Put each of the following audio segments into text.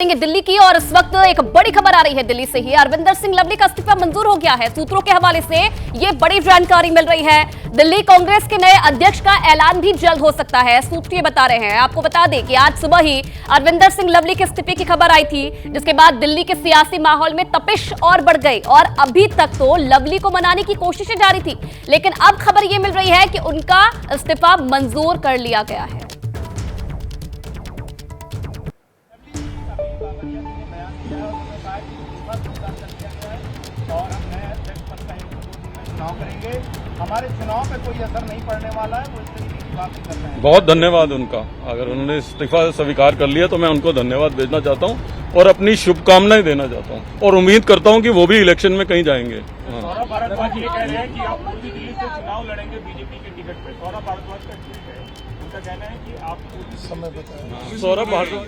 दिल्ली की और इस वक्त एक बड़ी खबर आ रही है दिल्ली से ही। अरविंदर सिंह लवली का इस्तीफा मंजूर हो गया है। सूत्रों के हवाले से ये बड़ी जानकारी मिल रही है। दिल्ली कांग्रेस के नए अध्यक्ष का ऐलान भी जल्द हो सकता है, सूत्र ये बता रहे हैं। आपको बता दें कि आज सुबह ही अरविंदर सिंह लवली के इस्तीफे की खबर आई थी, जिसके बाद दिल्ली के सियासी माहौल में तपिश और बढ़ गई और अभी तक तो लवली को मनाने की कोशिशें जारी थी, लेकिन अब खबर यह मिल रही है कि उनका इस्तीफा मंजूर कर लिया गया है। और हम नए अध्यक्ष पद का 1-2 दिन में चुनाव करेंगे। हमारे चुनाव पे कोई असर नहीं पड़ने वाला है, वो इस तरीके की बात नहीं कर रहे हैं। बहुत धन्यवाद उनका। अगर उन्होंने इस्तीफा स्वीकार कर लिया तो मैं उनको धन्यवाद भेजना चाहता हूं और अपनी शुभकामनाएं देना चाहता हूं और उम्मीद करता हूं कि वो भी इलेक्शन में कहीं जाएंगे। सौरभ भारद्वाज ये कह रहे हैं कि आप पूरी दिल्ली से चुनाव लड़ेंगे बीजेपी के टिकट पे। सौरभ भारद्वाज का ट्वीट है, उनका कहना है कि आप समय बताएं। सौरभ भारद्वाज,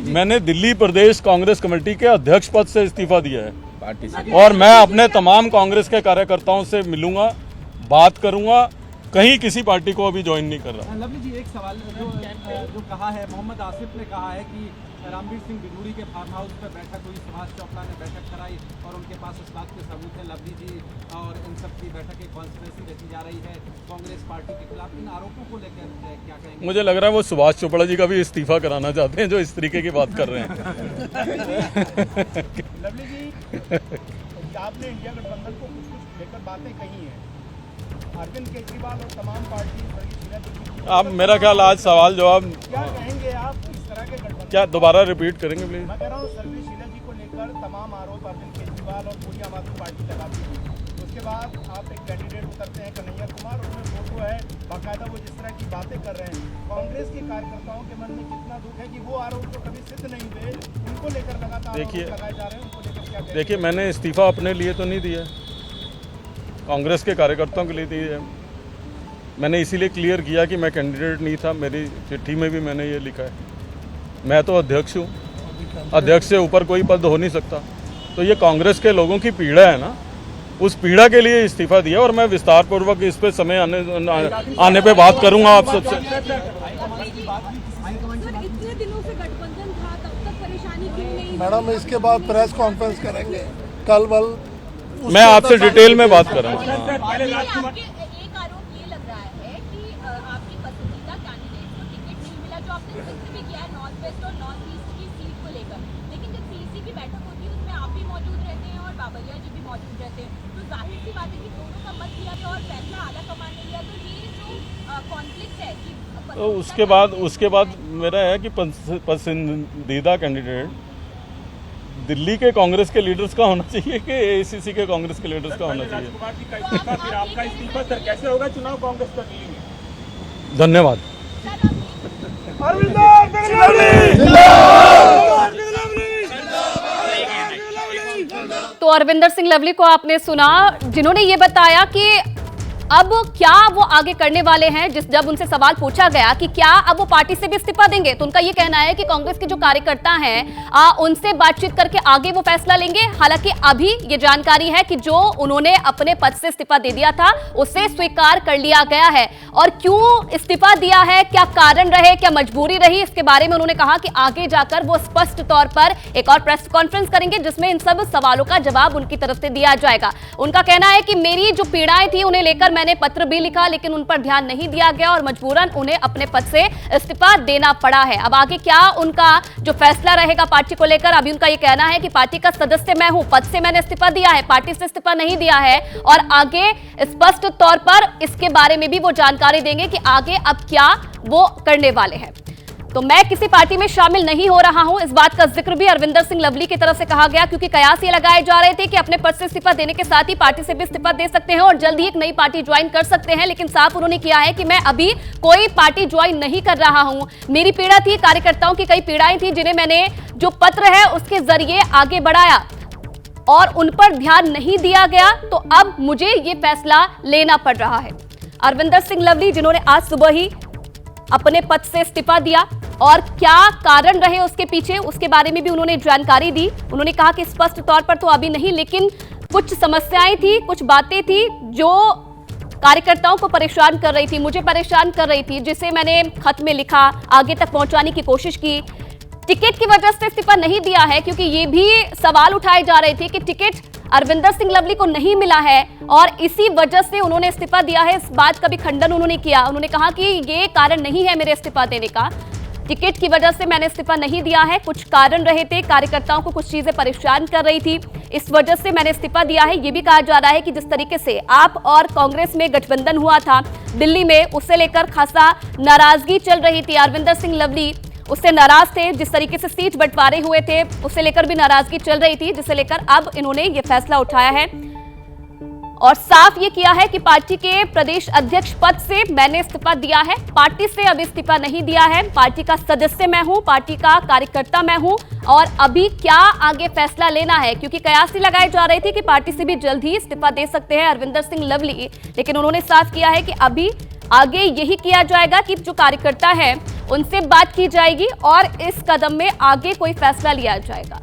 मैंने दिल्ली प्रदेश कांग्रेस कमेटी के अध्यक्ष पद से इस्तीफा दिया है और मैं अपने तमाम कांग्रेस के कार्यकर्ताओं से मिलूंगा, बात करूंगा। कहीं किसी पार्टी को अभी ज्वाइन नहीं कर रहा। लवली जी, एक सवाल जो कहा है, मोहम्मद आसिफ ने कहा है कि रामवीर सिंह बिधूड़ी के फार्म हाउस पर बैठक हुई, सुभाष चोपड़ा ने बैठक कराई और उनके पास इस बात के सबूत है। लवली जी और इन सब की बैठक एक कॉन्स्पिरेसी रची जा रही है कांग्रेस पार्टी के खिलाफ। इन आरोपों को लेकर क्या कहेंगे? मुझे लग रहा है वो सुभाष चोपड़ा जी का भी इस्तीफा कराना चाहते हैं जो इस तरीके की बात कर रहे हैं। लवली जी, आपने इंडिया गठबंधन को कुछ लेकर बातें कही हैं। अरविंद केजरीवाल और तमाम पार्टी, आप मेरा ख्याल आज सवाल जवाब क्या कहेंगे आप इस तरह के गठबंधन? क्या दोबारा रिपीट करेंगे प्लीज? मैं कह रहा हूँ सर्वशीला जी को लेकर तमाम आरोप अरविंद केजरीवाल और पूरी आम आदमी पार्टी लगाती है। उसके बाद आप एक कैंडिडेट उतरते हैं कन्हैया कुमार, उसमें फोटो है बाकायदा, वो जिस तरह की बातें कर रहे हैं। कांग्रेस के कार्यकर्ताओं के मन में कितना दुख है कि वो आरोप जो कभी सिद्ध नहीं हुए, उनको लेकर लगातार लगाए जा रहे हैं। उनको लेकर क्या? देखिए, मैंने इस्तीफा अपने लिए तो नहीं दिया, कांग्रेस के कार्यकर्ताओं के लिए दी है। मैंने इसीलिए क्लियर किया कि मैं कैंडिडेट नहीं था। मेरी चिट्ठी में भी मैंने ये लिखा है, मैं तो अध्यक्ष हूँ, अध्यक्ष से ऊपर कोई पद हो नहीं सकता। तो ये कांग्रेस के लोगों की पीड़ा है ना, उस पीड़ा के लिए इस्तीफा दिया और मैं विस्तार पूर्वक इस पे समय आने पे बात करूंगा आप सबसे। मैडम, इसके बाद प्रेस कॉन्फ्रेंस करेंगे कल बल, मैं आपसे डिटेल में बात कर रहा हूँ। एक आरोप ये लग रहा है कि आपकी पसंदीदा कैंडिडेट को टिकट नहीं मिला, जो आपने जिक्र भी किया है नॉर्थ वेस्ट और नॉर्थ ईस्ट की सीट को लेकर। लेकिन जब सीईसी की बैठक होती है उसमें आप भी मौजूद रहते हैं और बाबरिया जी भी मौजूद रहते हैं, तो जाहिर सी बात है कि दोनों का मत लिया था और फैसला आला कमान ने लिया। तो ये जो कॉन्फ्लिक्ट है कि तो उसके बाद मेरा है कि पसंदीदा कैंडिडेट दिल्ली के कांग्रेस के लीडर्स का होना चाहिए कि एआईसीसी के कांग्रेस के लीडर्स का होना चाहिए? फिर आपका इस्तीफा सर कैसे होगा चुनाव कांग्रेस का दिल्ली में? धन्यवाद। तो अरविंदर सिंह लवली को आपने सुना, जिन्होंने ये बताया कि अब क्या वो आगे करने वाले हैं। जब उनसे सवाल पूछा गया कि क्या अब वो पार्टी से भी इस्तीफा देंगे, तो उनका ये कहना है कि कांग्रेस के जो कार्यकर्ता हैं उनसे बातचीत करके आगे वो फैसला लेंगे। हालांकि अभी ये जानकारी है कि जो उन्होंने अपने पद से इस्तीफा दे दिया था उसे स्वीकार कर लिया गया है। और क्यों इस्तीफा दिया है, क्या कारण रहे, क्या मजबूरी रही, इसके बारे में उन्होंने कहा कि आगे जाकर वो स्पष्ट तौर पर एक और प्रेस कॉन्फ्रेंस करेंगे जिसमें इन सब सवालों का जवाब उनकी तरफ से दिया जाएगा। उनका कहना है कि मेरी जो पीड़ाएं थी उन्हें लेकर मैंने पत्र भी लिखा, लेकिन उन पर ध्यान नहीं दिया गया और मजबूरन उन्हें अपने पद से इस्तीफा देना पड़ा है। अब आगे क्या उनका जो फैसला रहेगा पार्टी को लेकर, अभी उनका ये कहना है कि पार्टी का सदस्य मैं हूं, पद से मैंने इस्तीफा दिया है, पार्टी से इस्तीफा नहीं दिया है। और आगे स्पष्ट तौर पर इसके बारे में भी वो जानकारी देंगे कि आगे अब क्या वो करने वाले हैं। तो मैं किसी पार्टी में शामिल नहीं हो रहा हूं, इस बात का जिक्र भी अरविंदर सिंह लवली की तरफ से कहा गया, क्योंकि कयास ये लगाए जा रहे थे कि अपने पद से इस्तीफा देने के साथ ही पार्टी से भी इस्तीफा दे सकते हैं और जल्द ही एक नई पार्टी ज्वाइन कर सकते हैं। लेकिन साफ उन्होंने किया है कि मैं अभी कोई पार्टी ज्वाइन नहीं कर रहा हूं। मेरी पीड़ा थी, कार्यकर्ताओं की कई पीड़ाएं थी जिन्हें मैंने जो पत्र है उसके जरिए आगे बढ़ाया और उन पर ध्यान नहीं दिया गया, तो अब मुझे ये फैसला लेना पड़ रहा है। अरविंदर सिंह लवली, जिन्होंने आज सुबह ही अपने पद से इस्तीफा दिया और क्या कारण रहे उसके पीछे, उसके बारे में भी उन्होंने जानकारी दी। उन्होंने कहा कि स्पष्ट तौर पर तो अभी नहीं, लेकिन कुछ समस्याएं थी, कुछ बातें थी जो कार्यकर्ताओं को परेशान कर रही थी, मुझे परेशान कर रही थी, जिसे मैंने खत में लिखा, आगे तक पहुंचाने की कोशिश की। टिकट की वजह से इस्तीफा नहीं दिया है, क्योंकि ये भी सवाल उठाए जा रहे थे कि टिकट अरविंदर सिंह लवली को नहीं मिला है और इसी वजह से उन्होंने इस्तीफा दिया है। इस बात का भी खंडन उन्होंने किया। उन्होंने कहा कि ये कारण नहीं है मेरे इस्तीफा देने का, टिकट की वजह से मैंने इस्तीफा नहीं दिया है, कुछ कारण रहे थे, कार्यकर्ताओं को कुछ चीजें परेशान कर रही थी, इस वजह से मैंने इस्तीफा दिया है। ये भी कहा जा रहा है कि जिस तरीके से आप और कांग्रेस में गठबंधन हुआ था दिल्ली में, उससे लेकर खासा नाराजगी चल रही थी। अरविंदर सिंह लवली उससे नाराज थे, जिस तरीके से सीट बंटवारे हुए थे उससे लेकर भी नाराजगी चल रही थी, जिसे लेकर अब इन्होंने ये फैसला उठाया है और साफ ये किया है कि पार्टी के प्रदेश अध्यक्ष पद से मैंने इस्तीफा दिया है, पार्टी से अभी इस्तीफा नहीं दिया है। पार्टी का सदस्य मैं हूं, पार्टी का कार्यकर्ता मैं हूं और अभी क्या आगे फैसला लेना है, क्योंकि कयास लगाए जा रहे थे कि पार्टी से भी जल्द ही इस्तीफा दे सकते हैं अरविंदर सिंह लवली, लेकिन उन्होंने साफ किया है कि अभी आगे यही किया जाएगा कि जो कार्यकर्ता है उनसे बात की जाएगी और इस कदम में आगे कोई फैसला लिया जाएगा।